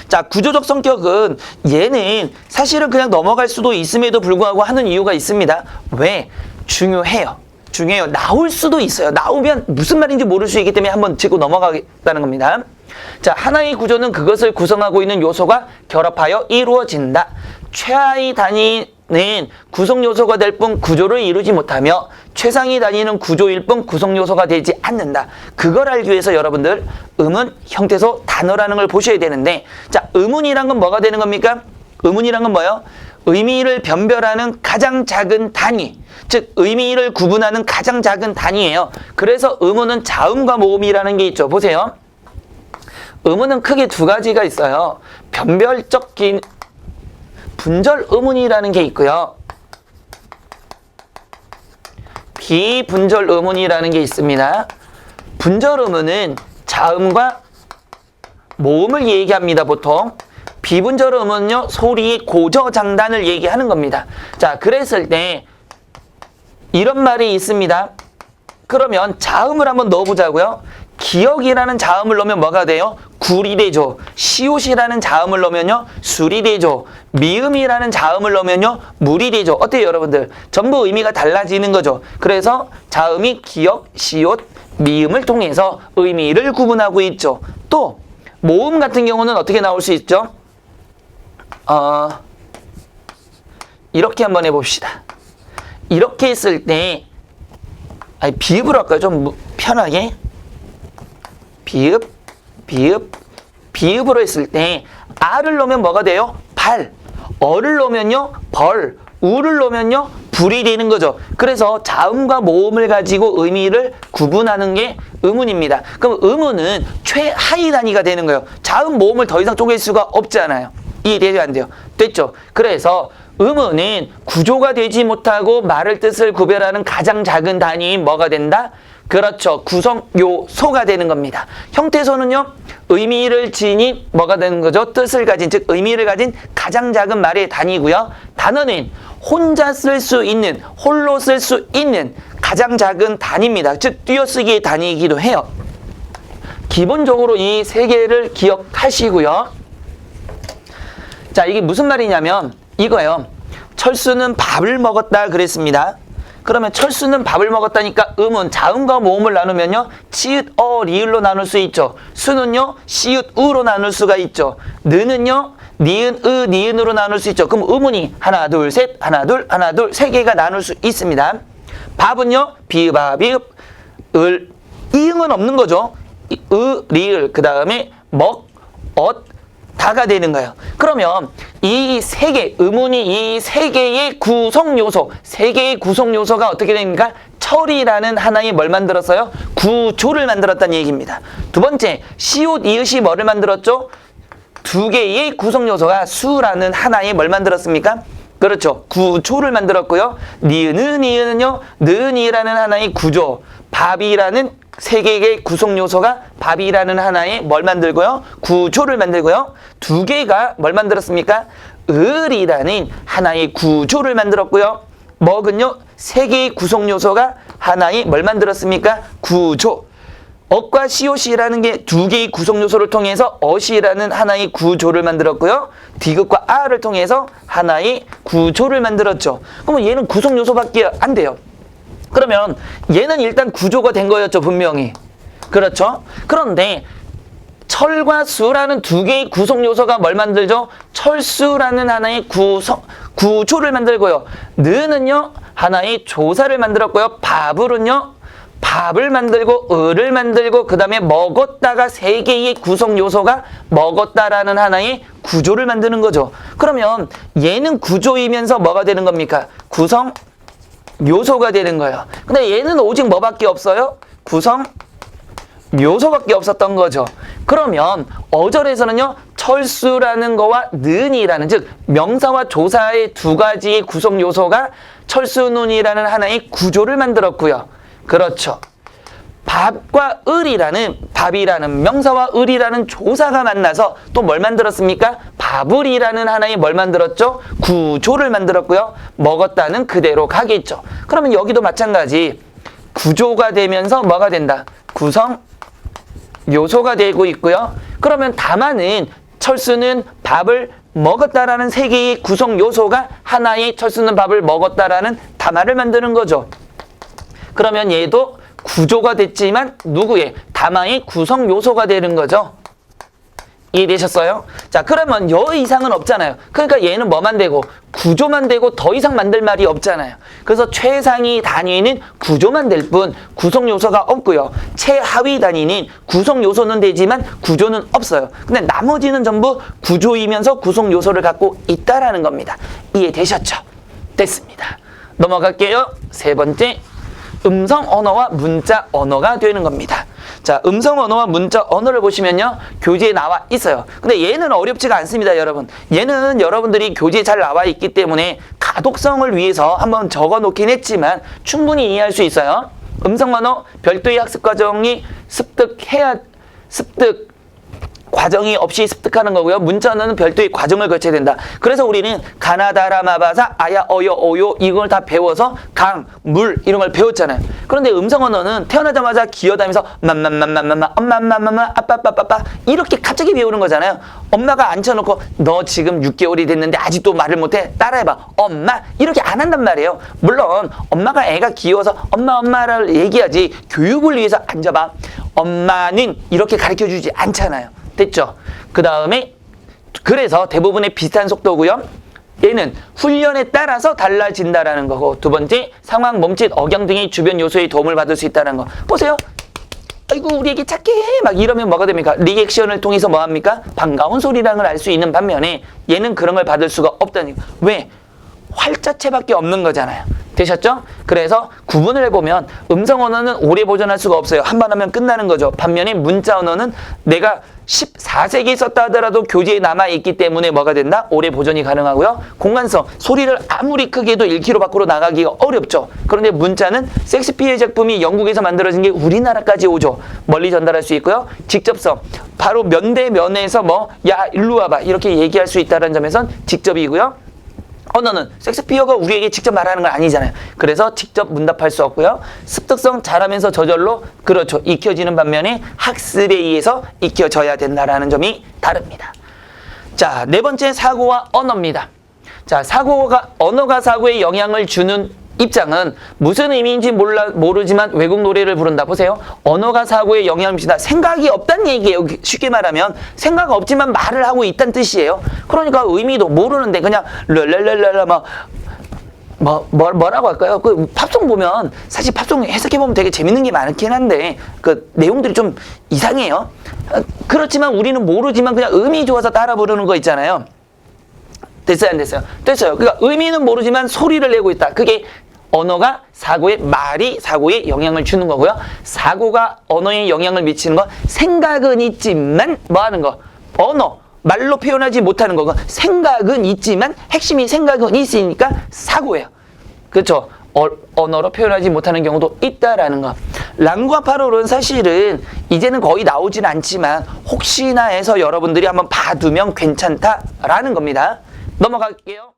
자, 구조적 성격은 얘는 사실은 그냥 넘어갈 수도 있음에도 불구하고 하는 이유가 있습니다. 왜? 중요해요. 나올 수도 있어요. 나오면 무슨 말인지 모를 수 있기 때문에 한번 짚고 넘어가겠다는 겁니다. 자, 하나의 구조는 그것을 구성하고 있는 요소가 결합하여 이루어진다. 최하의 단위는 구성 요소가 될 뿐 구조를 이루지 못하며 최상위 단위는 구조일 뿐 구성 요소가 되지 않는다. 그걸 알기 위해서 여러분들 음은 형태소 단어라는 걸 보셔야 되는데, 자, 음운이란 건 뭐가 되는 겁니까? 음운이란 건 뭐예요? 의미를 변별하는 가장 작은 단위, 즉 의미를 구분하는 가장 작은 단위예요. 그래서 음운은 자음과 모음이라는 게 있죠. 보세요. 음운은 크게 두 가지가 있어요. 변별적 분절 음운이라는 게 있고요. 비분절 음운이라는 게 있습니다. 분절 음운은 자음과 모음을 얘기합니다, 보통. 비분절 음운은요, 소리의 고저장단을 얘기하는 겁니다. 자, 그랬을 때 이런 말이 있습니다. 그러면 자음을 한번 넣어보자고요. 기역이라는 자음을 넣으면 뭐가 돼요? 굴이 되죠. 시옷이라는 자음을 넣으면요, 술이 되죠. 미음이라는 자음을 넣으면요, 물이 되죠. 어때요, 여러분들? 전부 의미가 달라지는 거죠. 그래서 자음이 기역, 시옷, 미음을 통해서 의미를 구분하고 있죠. 또 모음 같은 경우는 어떻게 나올 수 있죠? 이렇게 한번 해봅시다. 이렇게 했을 때, 비읍으로 할까요? 좀 편하게. 비읍으로 했을 때, 아를 넣으면 뭐가 돼요? 발. 어를 넣으면요, 벌. 우를 넣으면요, 불이 되는 거죠. 그래서 자음과 모음을 가지고 의미를 구분하는 게 음운입니다. 그럼 음운은 최하위 단위가 되는 거예요. 자음, 모음을 더 이상 쪼갤 수가 없잖아요. 이해되지 안 돼요? 됐죠? 그래서 음운은 구조가 되지 못하고 말을 뜻을 구별하는 가장 작은 단위인 뭐가 된다? 그렇죠. 구성 요소가 되는 겁니다. 형태소는요, 의미를 지닌 뭐가 되는 거죠? 뜻을 가진, 즉 의미를 가진 가장 작은 말의 단위고요. 단어는 혼자 쓸 수 있는, 홀로 쓸 수 있는 가장 작은 단위입니다. 즉 띄어쓰기의 단위이기도 해요. 기본적으로 이 세 개를 기억하시고요. 자, 이게 무슨 말이냐면 이거예요. 철수는 밥을 먹었다 그랬습니다. 그러면 철수는 밥을 먹었다니까 음은 자음과 모음을 나누면요, 치읓, 리을로 나눌 수 있죠. 수는요, 시읒, 우로 나눌 수가 있죠. 느는요, 니은, 니은으로 나눌 수 있죠. 그럼 음운이 하나, 둘, 셋, 하나, 둘, 세 개가 나눌 수 있습니다. 밥은요, 비읍, 을, 이응은 없는 거죠. 리을, 그 다음에 먹, 다가 되는 거예요. 그러면 이 세 개, 음운이 이 세 개의 구성 요소, 세 개의 구성 요소가 어떻게 됩니까? 철이라는 하나의 뭘 만들었어요? 구조를 만들었다는 얘기입니다. 두 번째, 시옷, 이읒이 뭐를 만들었죠? 두 개의 구성 요소가 수라는 하나의 뭘 만들었습니까? 그렇죠. 구조를 만들었고요. 니은은요, 느은이라는 하나의 구조, 밥이라는 세 개의 구성 요소가 밥이라는 하나의 뭘 만들고요? 구조를 만들고요. 두 개가 뭘 만들었습니까? 을이라는 하나의 구조를 만들었고요. 먹은요, 세 개의 구성 요소가 하나의 뭘 만들었습니까? 구조. 억과 시옷이라는 게 두 개의 구성 요소를 통해서 어시라는 하나의 구조를 만들었고요. 디귿과 아를 통해서 하나의 구조를 만들었죠. 그러면 얘는 구성 요소밖에 안 돼요. 그러면 얘는 일단 구조가 된 거였죠, 분명히. 그렇죠? 그런데 철과 수라는 두 개의 구성 요소가 뭘 만들죠? 철수라는 하나의 구조를 만들고요. 느는요, 하나의 조사를 만들었고요. 밥을 만들고 을을 만들고 그 다음에 먹었다가 세 개의 구성 요소가 먹었다라는 하나의 구조를 만드는 거죠. 그러면 얘는 구조이면서 뭐가 되는 겁니까? 구성 요소가 되는 거예요. 근데 얘는 오직 뭐밖에 없어요? 구성 요소밖에 없었던 거죠. 그러면 어절에서는요, 철수라는 거와 는이라는, 즉 명사와 조사의 두 가지의 구성 요소가 철수눈이라는 하나의 구조를 만들었고요. 그렇죠. 밥과 밥이라는 명사와 을이라는 조사가 만나서 또 뭘 만들었습니까? 밥을이라는 하나의 뭘 만들었죠? 구조를 만들었고요. 먹었다는 그대로 가겠죠. 그러면 여기도 마찬가지. 구조가 되면서 뭐가 된다? 구성 요소가 되고 있고요. 그러면 다만은 철수는 밥을 먹었다라는 세 개의 구성 요소가 하나의 철수는 밥을 먹었다라는 담화를 만드는 거죠. 그러면 얘도 구조가 됐지만 누구의? 담화의 구성 요소가 되는 거죠. 이해되셨어요? 자, 그러면 여 이상은 없잖아요. 그러니까 얘는 뭐만 되고? 구조만 되고 더 이상 만들 말이 없잖아요. 그래서 최상위 단위는 구조만 될 뿐 구성 요소가 없고요. 최하위 단위는 구성 요소는 되지만 구조는 없어요. 근데 나머지는 전부 구조이면서 구성 요소를 갖고 있다라는 겁니다. 이해되셨죠? 됐습니다. 넘어갈게요. 세 번째, 음성 언어와 문자 언어가 되는 겁니다. 자, 음성 언어와 문자 언어를 보시면요, 교재에 나와 있어요. 근데 얘는 어렵지가 않습니다, 여러분. 얘는 여러분들이 교재에 잘 나와 있기 때문에 가독성을 위해서 한번 적어 놓긴 했지만 충분히 이해할 수 있어요. 음성 언어 별도의 학습 과정이 습득 과정이 없이 습득하는 거고요. 문자 언어는 별도의 과정을 거쳐야 된다. 그래서 우리는 가나다라 마바사 아야 어여 오요 이걸 다 배워서 강, 물 이런 걸 배웠잖아요. 그런데 음성 언어는 태어나자마자 기어다니면서 맘맘맘맘맘 엄마맘맘맘 아빠빠빠빠 이렇게 갑자기 배우는 거잖아요. 엄마가 앉혀놓고 너 지금 6개월이 됐는데 아직도 말을 못해? 따라해봐. 엄마 이렇게 안 한단 말이에요. 물론 엄마가 애가 귀여워서 엄마를 얘기하지 교육을 위해서 앉아봐. 엄마는 이렇게 가르쳐주지 않잖아요. 됐죠? 그 다음에 그래서 대부분의 비슷한 속도고요. 얘는 훈련에 따라서 달라진다라는 거고, 두 번째 상황, 몸짓, 억양 등의 주변 요소의 도움을 받을 수 있다는 거. 보세요. 아이고 우리 애기 착해 막 이러면 뭐가 됩니까? 리액션을 통해서 뭐합니까? 반가운 소리라는 걸 알 수 있는 반면에 얘는 그런 걸 받을 수가 없다는 거. 왜? 활자체밖에 없는 거잖아요. 되셨죠? 그래서 구분을 해보면 음성 언어는 오래 보존할 수가 없어요. 한 번 하면 끝나는 거죠. 반면에 문자 언어는 내가 14세기 썼다 하더라도 교재에 남아있기 때문에 뭐가 된다? 오래 보존이 가능하고요. 공간성, 소리를 아무리 크게 해도 1km 밖으로 나가기가 어렵죠. 그런데 문자는 섹스피어의 작품이 영국에서 만들어진 게 우리나라까지 오죠. 멀리 전달할 수 있고요. 직접성, 바로 면대면에서 야 일로 와봐 이렇게 얘기할 수 있다는 점에선 직접이고요. 언어는 섹스피어가 우리에게 직접 말하는 건 아니잖아요. 그래서 직접 문답할 수 없고요. 습득성 잘하면서 저절로 그렇죠. 익혀지는 반면에 학습에 의해서 익혀져야 된다라는 점이 다릅니다. 자, 네 번째 사고와 언어입니다. 자, 언어가 사고에 영향을 주는 입장은 무슨 의미인지 모르지만 외국 노래를 부른다. 보세요. 언어가 사고에 영향을 미친다. 생각이 없다는 얘기예요. 쉽게 말하면 생각 없지만 말을 하고 있다는 뜻이에요. 그러니까 의미도 모르는데 그냥 랄랄랄랄라 뭐라고 할까요? 그 팝송 보면 사실 팝송 해석해보면 되게 재밌는 게 많긴 한데 그 내용들이 좀 이상해요. 그렇지만 우리는 모르지만 그냥 의미 좋아서 따라 부르는 거 있잖아요. 됐어요, 안 됐어요? 됐어요. 그러니까 의미는 모르지만 소리를 내고 있다. 그게 언어가 말이 사고에 영향을 주는 거고요. 사고가 언어에 영향을 미치는 건 생각은 있지만 뭐 하는 거? 말로 표현하지 못하는 거고 생각은 있지만 핵심이 생각은 있으니까 사고예요. 그렇죠? 언어로 표현하지 못하는 경우도 있다라는 거. 랑과 파롤은 사실은 이제는 거의 나오진 않지만 혹시나 해서 여러분들이 한번 봐두면 괜찮다라는 겁니다. 넘어갈게요.